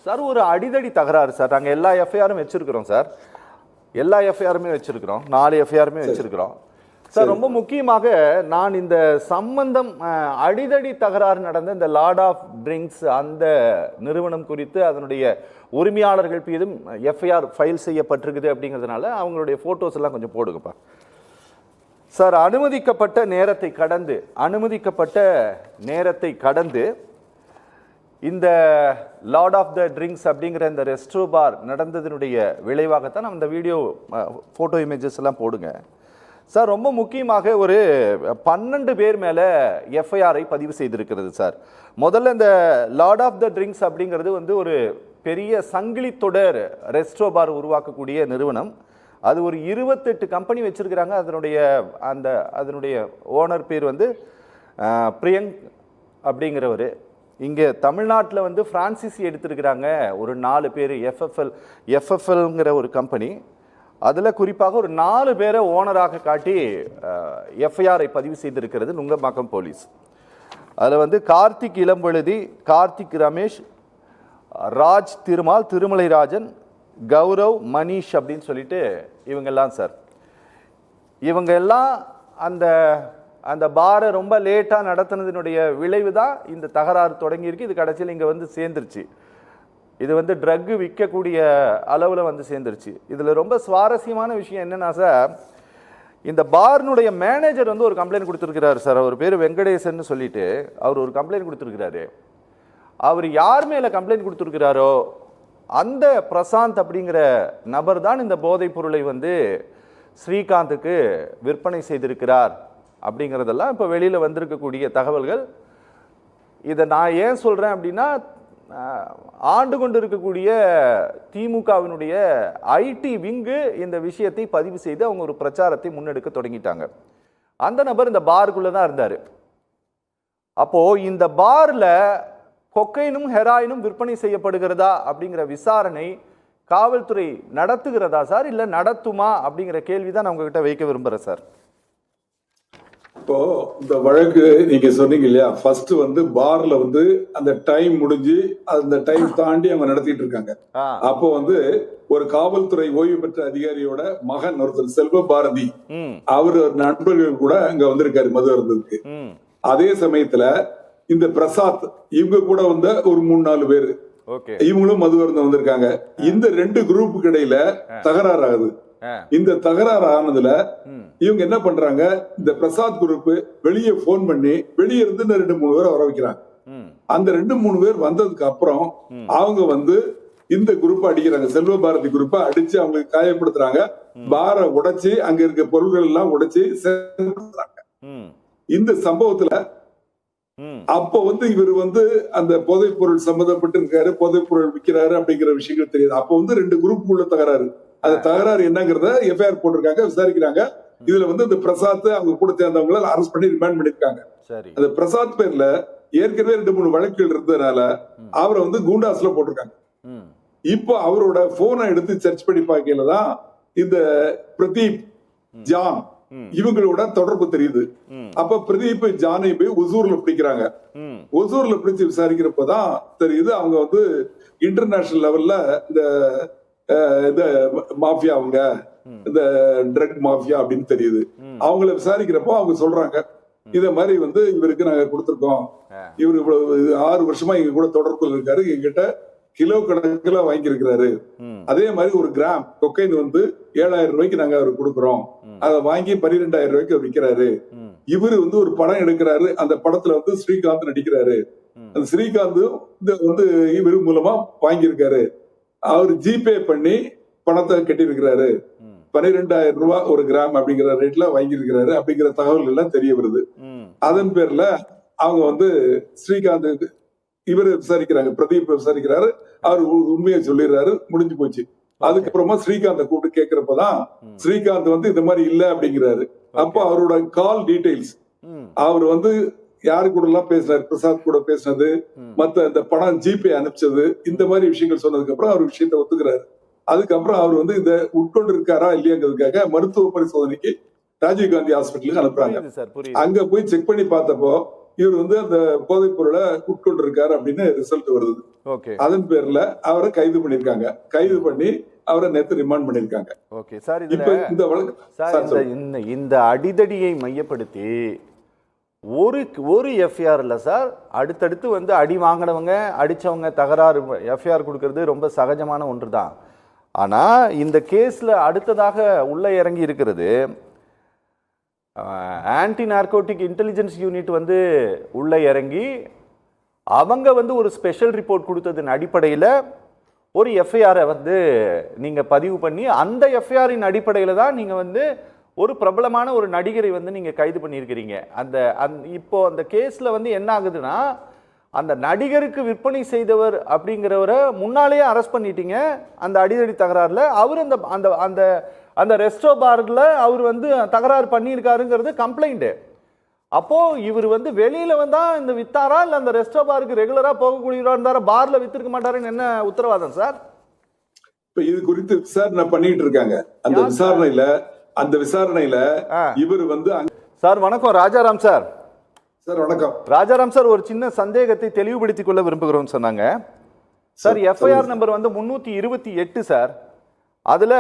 Sir ஒரு அடிதடி தகராறு சார். நாங்கள் எல்லா எஃப்ஐஆரும் வச்சிருக்கிறோம் சார். எல்லா எஃப்ஐஆருமே வச்சிருக்கிறோம். 4 எஃப்ஐஆருமே வச்சிருக்கிறோம் சார். ரொம்ப முக்கியமாக நான் இந்த சம்பந்தம் அடிதடி தகராறு நடந்த இந்த லார்ட் ஆஃப் ட்ரிங்க்ஸ் அந்த நிறுவனம் குறித்து அதனுடைய உரிமையாளர்கள் மீதும் எஃப்ஐஆர் ஃபைல் செய்யப்பட்டிருக்குது அப்படிங்கிறதுனால அவங்களுடைய ஃபோட்டோஸ் எல்லாம் கொஞ்சம் போடுங்கப்பா சார். அனுமதிக்கப்பட்ட நேரத்தை கடந்து இந்த லார்ட் ஆஃப் த ட்ரிங்க்ஸ் அப்படிங்கிற இந்த ரெஸ்ட்ரோ பார் நடந்ததனுடைய விளைவாகத்தான் நம்ம இந்த வீடியோ ஃபோட்டோ இமேஜஸ் எல்லாம் போடுங்க சார். ரொம்ப முக்கியமாக ஒரு 12 பேர் மேலே எஃப்ஐஆரை பதிவு செய்திருக்கிறது சார். முதல்ல இந்த லார்ட் ஆஃப் த ட்ரிங்க்ஸ் அப்படிங்கிறது வந்து ஒரு பெரிய சங்கிலி தொடர் ரெஸ்ட்ரோ பார் உருவாக்கக்கூடிய நிறுவனம். அது ஒரு 28 கம்பெனி வச்சிருக்கிறாங்க. அதனுடைய ஓனர் பேர் வந்து பிரியங்க் அப்படிங்கிறவர். இங்கே தமிழ்நாட்டில் வந்து ஃப்ரான்சிசி எடுத்திருக்கிறாங்க ஒரு 4 பேர். எஃப்எஃப்எல்ங்கிற ஒரு கம்பெனி. அதில் குறிப்பாக ஒரு 4 பேரை ஓனராக காட்டி எஃப்ஐஆரை பதிவு செய்திருக்கிறது நுங்கம்பாக்கம் போலீஸ். அதில் வந்து கார்த்திக் இளம்பழுதி, கார்த்திக் ரமேஷ், ராஜ் திருமால், திருமலைராஜன், கௌரவ், மணிஷ் அப்படின்னு சொல்லிட்டு இவங்கெல்லாம் சார். இவங்க எல்லாம் அந்த பாரை ரொம்ப லேட்டாக நடத்தினதுனுடைய விளைவு தான் இந்த தகராறு தொடங்கியிருக்கு. இது கடைசியில் இங்கே வந்து சேர்ந்துருச்சு. இது வந்து ட்ரக்கு விற்கக்கூடிய அளவில் வந்து சேர்ந்துருச்சு. இதில் ரொம்ப சுவாரஸ்யமான விஷயம் என்னென்னா சார், இந்த பார்னுடைய மேனேஜர் வந்து ஒரு கம்ப்ளைண்ட் கொடுத்துருக்கிறாரு சார். அவர் பேர் வெங்கடேசன் சொல்லிட்டு அவர் ஒரு கம்ப்ளைண்ட் கொடுத்துருக்கிறாரு. அவர் யார் மேலே கம்ப்ளைண்ட் கொடுத்துருக்கிறாரோ அந்த பிரசாந்த் அப்படிங்கிற நபர் தான் இந்த போதைப் பொருளை வந்து ஸ்ரீகாந்துக்கு விற்பனை செய்திருக்கிறார் அப்படிங்கிறதெல்லாம் இப்போ வெளியில் வந்திருக்கக்கூடிய தகவல்கள். இதை நான் ஏன் சொல்கிறேன் அப்படின்னா, ஆண்டு கொண்டு இருக்கக்கூடிய திமுகவினுடைய ஐடி விங்கு இந்த விஷயத்தை பதிவு செய்து அவங்க ஒரு பிரச்சாரத்தை முன்னெடுக்க தொடங்கிட்டாங்க. அந்த நபர் இந்த பாருக்குள்ளே தான் இருந்தார். அப்போது இந்த பாரில் கொக்கைனும் ஹெராயினும் விற்பனை செய்யப்படுகிறதா அப்படிங்கிற விசாரணை காவல்துறை நடத்துகிறதா சார், இல்லை நடத்துமா அப்படிங்கிற கேள்வி தான் நான் உங்ககிட்ட வைக்க விரும்புகிறேன் சார். இப்போ இந்த வழக்கு நீங்க சொன்னீங்க இல்லையா, ஃபர்ஸ்ட் வந்து பார்ல வந்து அந்த டைம் முடிஞ்சு அந்த டைம் தாண்டி அவங்க நடத்திட்டு இருக்காங்க. அப்போ வந்து ஒரு காவல்துறை ஓய்வு பெற்ற அதிகாரியோட மகன் ஒருத்தர் செல்வ பாரதி, அவரு நண்பர்கள் கூட அங்க வந்திருக்காரு மது அருந்ததுக்கு. அதே சமயத்துல இந்த பிரசாத் இவங்க கூட வந்த ஒரு 3-4 பேரு இவங்களும் மது அருந்த வந்திருக்காங்க. இந்த 2 குரூப்புக்கு இடையில தகராறு ஆகுது. இந்த தகராறு ஆனதுல இவங்க என்ன பண்றாங்க, இந்த பிரசாத் குரூப் வெளியே போன் பண்ணி வெளியே இருந்து 2-3 பேரை வர வைக்கிறாங்க. அந்த 2-3 பேர் வந்ததுக்கு அப்புறம் அவங்க வந்து இந்த குரூப் அடிக்கிறாங்க. செல்வ பாரதி குரூப்பை அடிச்சு அவங்களுக்கு காயப்படுத்துறாங்க. பாரை உடைச்சு அங்க இருக்க பொருள்கள் எல்லாம் உடைச்சு சேதப்படுத்துறாங்க. இந்த சம்பவத்துல அப்ப வந்து இவர் வந்து அந்த போதைப் பொருள் சம்பந்தப்பட்டு இருக்காரு, போதைப் பொருள் விற்கிறாரு அப்படிங்கிற விஷயங்கள் தெரியுது. அப்ப வந்து 2 குரூப் உள்ள தகராறு. அந்த தகராறு என்னங்கிறத எஃப்ஐஆர் போட்டிருக்காங்க, விசாரிக்கிறாங்க. இதுல வந்து இந்த பிரசாத் அவங்க கூட சேர்ந்தவங்களை அரெஸ்ட் பண்ணி ரிமாண்ட் பண்ணிருக்காங்க. அந்த பிரசாத் பேர்ல ஏற்கனவே 2-3 வழக்குகள் இருந்ததுனால அவரை வந்து கூண்டாஸ்ல போட்டிருக்காங்க. இப்போ அவரோட போனை எடுத்து சர்ச் பண்ணி பார்க்கல தான் இந்த பிரதீப், ஜான் இவங்களோட தொடர்பு தெரியுது. அப்ப பிரதீப், ஜானை போய் ஒசூர்ல பிடிக்கிறாங்க. ஒசூர்ல பிடிச்சு விசாரிக்கிறப்பதான் தெரியுது அவங்க வந்து இன்டர்நேஷனல் லெவல்ல இந்த மாஃபியா, அவங்க இந்த ட்ரக் மாஃபியா அப்படின்னு தெரியுது. அவங்கள விசாரிக்கிறப்போ அவங்க சொல்றாங்க, இத மாதிரி வந்து இவருக்கு நாங்க கொடுத்துருக்கோம், இவரு இவ்வளவு 6 வருஷமா எங்க கூட தொடர்பு இருக்காரு, எங்கிட்ட கிலோ கணக்குல வாங்கியிருக்கிறாரு. அதே மாதிரி ஒரு கிராம் கொக்கைன் வந்து 7,000 ரூபாய்க்கு நாங்க அவருக்கு கொடுக்குறோம், அதை வாங்கி 12,000 ரூபாய்க்கு விற்கிறாரு. இவரு வந்து ஒரு படம் எடுக்கிறாரு, அந்த படத்துல வந்து ஸ்ரீகாந்த் நடிக்கிறாரு. அந்த ஸ்ரீகாந்த் வந்து இவரு மூலமா வாங்கியிருக்காரு. அவர் ஜிபே பண்ணி பணத்தை கட்டியிருக்கிறாரு. 12,000 ரூபாய் ஒரு கிராம் அப்படிங்கிற ரேட்ல வாங்கியிருக்கிறாரு அப்படிங்கிற தகவல் எல்லாம் தெரிய வருது. அதன் பேர்ல அவங்க வந்து ஸ்ரீகாந்த் இவரு விசாரிக்கிறாங்க, பிரதீப் விசாரிக்கிறாரு. அவர் உண்மையை சொல்லிடுறாரு, முடிஞ்சு போச்சு. அதுக்கப்புறமா ஸ்ரீகாந்த கூப்பிட்டு கேட்கிறப்பதான் ஸ்ரீகாந்த் வந்து இந்த மாதிரி இல்ல அப்படிங்கிறாரு. அப்போ அவரோட கால் டீடைல்ஸ், அவர் வந்து யாரு கூட எல்லாம் பேசினாரு, பிரசாத் கூட பேசினது, மத்த இந்த பணம் ஜிபே அனுப்பிச்சது, இந்த மாதிரி விஷயங்கள் சொன்னதுக்கு அப்புறம் அவர் விஷயத்தை ஒத்துக்கிறாரு. அதுக்கப்புறம் அவர் வந்து இதை உட்கொண்டு இருக்காரா இல்லையாங்கிறதுக்காக மருத்துவ பரிசோதனைக்கு ராஜீவ்காந்தி ஹாஸ்பிட்டலுக்கு அனுப்புறாங்க. அங்க போய் செக் பண்ணி பார்த்தப்போ இவர் வந்து அந்த போதைப் பொருளை உட்கொண்டு இருக்காரு அப்படின்னு ரிசல்ட் வருது. ஓகே. அதன் பேர்ல அவரை கைது பண்ணிருக்காங்க. கைது பண்ணி அவரை நேத்து ரிமாண்ட் பண்ணிருக்காங்க. ஓகே சார், இப்ப இந்த வழக்கு சார் இந்த அடிதடியை மையப்படுத்தி ஒரு எஃப்ஐஆர் இல்லை சார், அடுத்தடுத்து வந்து அடி வாங்கினவங்க அடித்தவங்க தகராறு எஃப்ஐஆர் கொடுக்கறது ரொம்ப சகஜமான ஒன்று தான். ஆனால் இந்த கேஸில் அடுத்ததாக உள்ளே இறங்கி இருக்கிறது ஆன்டி நார்கோட்டிக் இன்டெலிஜென்ஸ் யூனிட் வந்து உள்ளே இறங்கி அவங்க வந்து ஒரு ஸ்பெஷல் ரிப்போர்ட் கொடுத்ததன் அடிப்படையில் ஒரு எஃப்ஐஆரை வந்து நீங்கள் பதிவு பண்ணி அந்த எஃப்ஐஆரின் அடிப்படையில் தான் நீங்கள் வந்து ஒரு பிரபலமான ஒரு நடிகரை வந்து நீங்கள் கைது பண்ணியிருக்கிறீங்க. இப்போ அந்த கேஸில் வந்து என்ன ஆகுதுன்னா, அந்த நடிகருக்கு விற்பனை செய்தவர் அப்படிங்கிறவரை முன்னாலேயே அரெஸ்ட் பண்ணிட்டீங்க அந்த அடிதடி தகராறில். அவர் அந்த அந்த அந்த அந்த ரெஸ்டோ பாரில் அவர் வந்து தகராறு பண்ணியிருக்காருங்கிறது கம்ப்ளைண்ட்டு. அப்போ இவர் வந்து வெளியில வந்தா இந்த வித்தாரா இல்லை அந்த ரெஸ்டோ பாருக்கு ரெகுலரா போகக்கூடியவரா இருந்தாரா, பார்ல வித்திருக்க மாட்டாருன்னு என்ன உத்தரவாதம் சார்? இப்ப இது குறித்து விசாரணை பண்ணிட்டு இருக்காங்க. அந்த விசாரணையில இவர் வந்து சார் வணக்கம் ராஜாராம் சார். சார் வணக்கம் ராஜாராம் சார், ஒரு சின்ன சந்தேகத்தை தெளிவுபடுத்திக் கொள்ள விரும்புகிறோம் சொன்னாங்க சார். எஃப்ஐஆர் நம்பர் வந்து 328 சார். அதுல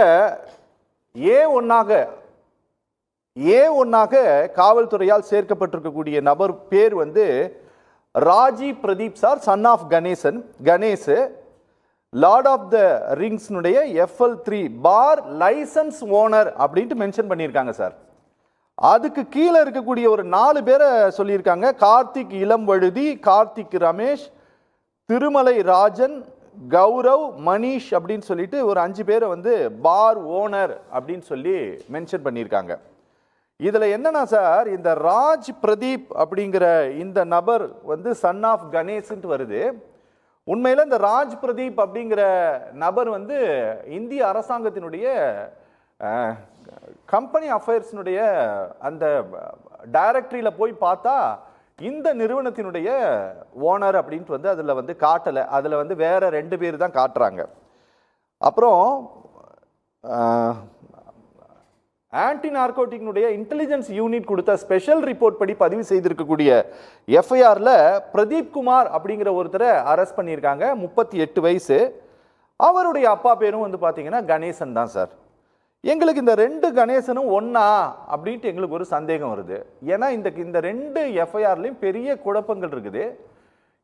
ஏ1ஆக காவல்துறையால் சேர்க்கப்பட்டிருக்கக்கூடிய நபர் பேர் வந்து Raji Pradeep sir, son of Ganesh, lord of the ரிங்ஸ்னுடைய FL3 பார் லைசன்ஸ் ஓனர் அப்படின்ட்டு மென்ஷன் பண்ணியிருக்காங்க சார். அதுக்கு கீழே இருக்கக்கூடிய ஒரு 4 பேரை சொல்லியிருக்காங்க. கார்த்திக் இளம்வழுதி, கார்த்திக் ரமேஷ், திருமலை ராஜன், கௌரவ், மணிஷ் அப்படின்னு சொல்லிட்டு ஒரு 5 பேரை வந்து பார் ஓனர் அப்படின்னு சொல்லி மென்ஷன் பண்ணியிருக்காங்க. இதில் என்னன்னா சார், இந்த ராஜ் பிரதீப் அப்படிங்கிற இந்த நபர் வந்து சன் ஆஃப் கணேஷ்ன்ட்டு வருது. உண்மையில் இந்த ராஜ் பிரதீப் அப்படிங்கிற நபர் வந்து இந்திய அரசாங்கத்தினுடைய கம்பெனி அஃபேர்ஸினுடைய அந்த டைரக்டரியில் போய் பார்த்தா இந்த நிறுவனத்தினுடைய ஓனர் அப்படின்ட்டு வந்து அதில் வந்து காட்டலை. அதில் வந்து வேற 2 பேர் தான் காட்டுறாங்க. அப்புறம் ஆன்டி நார்கோட்டிக்னுடைய இன்டெலிஜென்ஸ் யூனிட் கொடுத்த ஸ்பெஷல் ரிப்போர்ட் படி பதிவு செய்திருக்கக்கூடிய எஃப்ஐஆரில் பிரதீப் குமார் அப்படிங்கிற ஒருத்தரை அரெஸ்ட் பண்ணியிருக்காங்க. 38 வயசு. அவருடைய அப்பா பேரும் வந்து பார்த்தீங்கன்னா கணேசன் தான் சார். எங்களுக்கு இந்த 2 கணேசனும் ஒன்னா அப்படின்ட்டு எங்களுக்கு ஒரு சந்தேகம் வருது. ஏன்னா இந்த 2 எஃப்ஐஆர்லையும் பெரிய குழப்பங்கள் இருக்குது.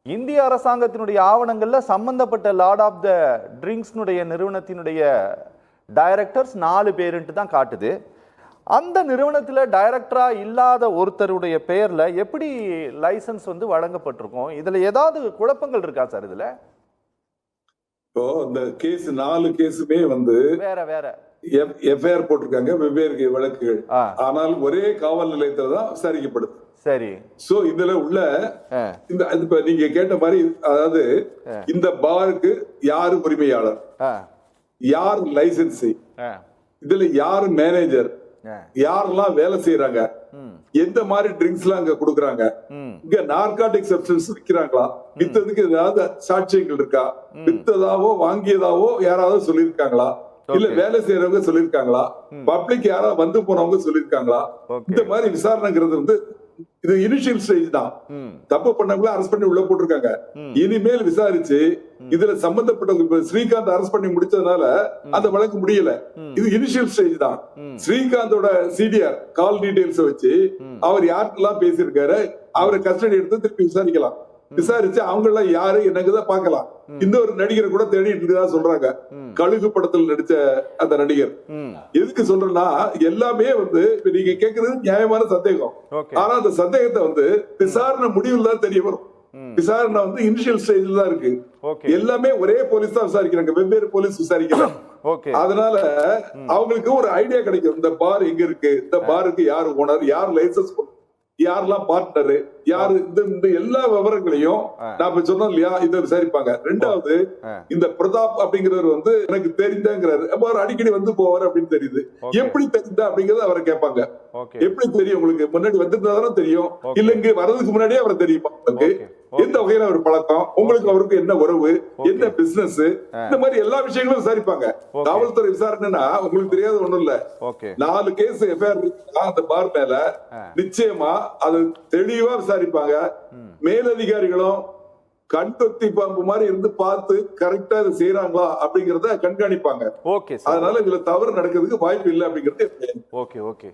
இந்திய அரசாங்கத்தினுடைய ஆவணங்களில் சம்பந்தப்பட்ட லார்ட் ஆஃப் த ட்ரிங்க்ஸ்னுடைய நிறுவனத்தினுடைய டைரக்டர்ஸ் 4 பேருன்ட்டு தான் காட்டுது. அந்த நிறுவனத்தில் டைரக்டரா இல்லாத ஒருத்தருடைய பெயர்ல எப்படி லைசன்ஸ் வந்து வழங்கப்பட்டிருக்கும்? இதுல ஏதாவது குழப்பங்கள் இருக்கா சார்? இதுல இப்போ இந்த கேஸ் 4 கேஸுமே வந்து வேற எஃப்ஐஆர் போட்டிருக்காங்க, வெவ்வேறு வழக்குகள். ஆனால் ஒரே காவல் நிலையத்துல தான் விசாரிக்கப்படுது. சரி. சோ இதுல உள்ள இந்த இப்ப நீங்க கேட்ட மாதிரி, அதாவது இந்த பாருக்கு யாரு உரிமையாளர், யார் லைசன்ஸ், இதுல யாரு மேனேஜர், யாரெல்லாம் வேலை செய்யறாங்க, எந்த மாதிரி ட்ரிங்க்ஸ் எல்லாம் அங்க கொடுக்கறாங்க, இங்க நார்காட்டிக் சப்ஸ்டன்ஸ் விற்கிறாங்களா, வித்ததுக்கு ஏதாவது சாட்சியங்கள் இருக்கா, வித்ததாவோ வாங்கியதாவோ யாராவது சொல்லியிருக்காங்களா, இல்ல வேலை செய்யறவங்க சொல்லியிருக்காங்களா, பப்ளிக் யாராவது வந்து போனவங்க சொல்லியிருக்காங்களா, இந்த மாதிரி விசாரணைங்கிறது வந்து இது இனிஷியல் ஸ்டேஜ் தான். தப்பு பண்ணவங்கள அரெஸ்ட் பண்ணி உள்ள போட்டிருக்காங்க. இனிமேல் விசாரிச்சு இதுல சம்பந்தப்பட்டவங்க, ஸ்ரீகாந்த் அரெஸ்ட் பண்ணி முடிச்சதுனால அந்த வழக்கு முடியல. இது இனிஷியல் ஸ்டேஜ் தான். ஸ்ரீகாந்தோட சிடிஆர் கால் டீடைல்ஸ் வச்சு அவர் யார்கிட்டலாம் பேசியிருக்காரு அவரை கஸ்டடி எடுத்து திருப்பி விசாரிக்கலாம். விசாரிச்சு அவங்க எல்லாம் யாரு என்னங்கதான் பாக்கலாம். இந்த ஒரு நடிகரை கூட தேடிட்டு இருக்கதா சொல்றாங்க. கழுகு படத்தில் நடிச்ச அந்த நடிகர். எதுக்கு சொல்றேன்னா, எல்லாமே வந்து நீங்க கேக்குறது நியாயமான சந்தேகம். ஆனா அந்த சந்தேகத்தை வந்து விசாரணை முடிவில் தான் தெரிய வரும். விசாரணை வந்து இனிஷியல் ஸ்டேஜ்ல தான் இருக்கு. எல்லாமே ஒரே போலீஸ் தான் விசாரிக்கிறாங்க, வெவ்வேறு போலீஸ் விசாரிக்கிறாங்க. அதனால அவங்களுக்கு ஒரு ஐடியா கிடைக்கும், இந்த பார் எங்க இருக்கு, இந்த பாருக்கு யாரு ஓனர், யார் லைசன்ஸ், யாரெல்லாம் பார்ட்னர், யாரு, இந்த எல்லா விவரங்களையும் நான் சொன்னோம் இல்லையா, இதை விசாரிப்பாங்க. 2வது, இந்த பிரதாப் அப்படிங்கிறவர் வந்து எனக்கு தெரிந்தாங்கிறாரு, அவர் அடிக்கடி வந்து போவார் அப்படின்னு தெரியுது. எப்படி தெரிந்தா அப்படிங்கறத அவரை கேட்பாங்க. எப்படி தெரியும் உங்களுக்கு, முன்னாடி வந்திருந்தாதான் தெரியும், இல்ல இங்க வர்றதுக்கு முன்னாடியே அவரை தெரியுமா, உங்களுக்கு எந்த வகையில அவர் பழக்கம், உங்களுக்கு அவருக்கு என்ன உறவு, என்ன பிசினஸ், இந்த மாதிரி எல்லா விஷயங்களும் விசாரிப்பாங்க. காவல்துறை விசாரணைனா உங்களுக்கு தெரியாத ஒண்ணும் இல்ல. 4 கேஸ் எஃப்ஐஆர் அந்த பார் மேல நிச்சயமா அது தெளிவா விசாரிப்பாங்க. மேலதிகாரிகளும் கண் தொத்தி பாம்பு மாதிரி இருந்து பார்த்து கரெக்டா இதை செய்யறாங்களா அப்படிங்கறத கண்காணிப்பாங்க. Okay sir. அதனால இதுல தவறு நடக்கிறதுக்கு வாய்ப்பு இல்லை அப்படிங்கிறது. Okay okay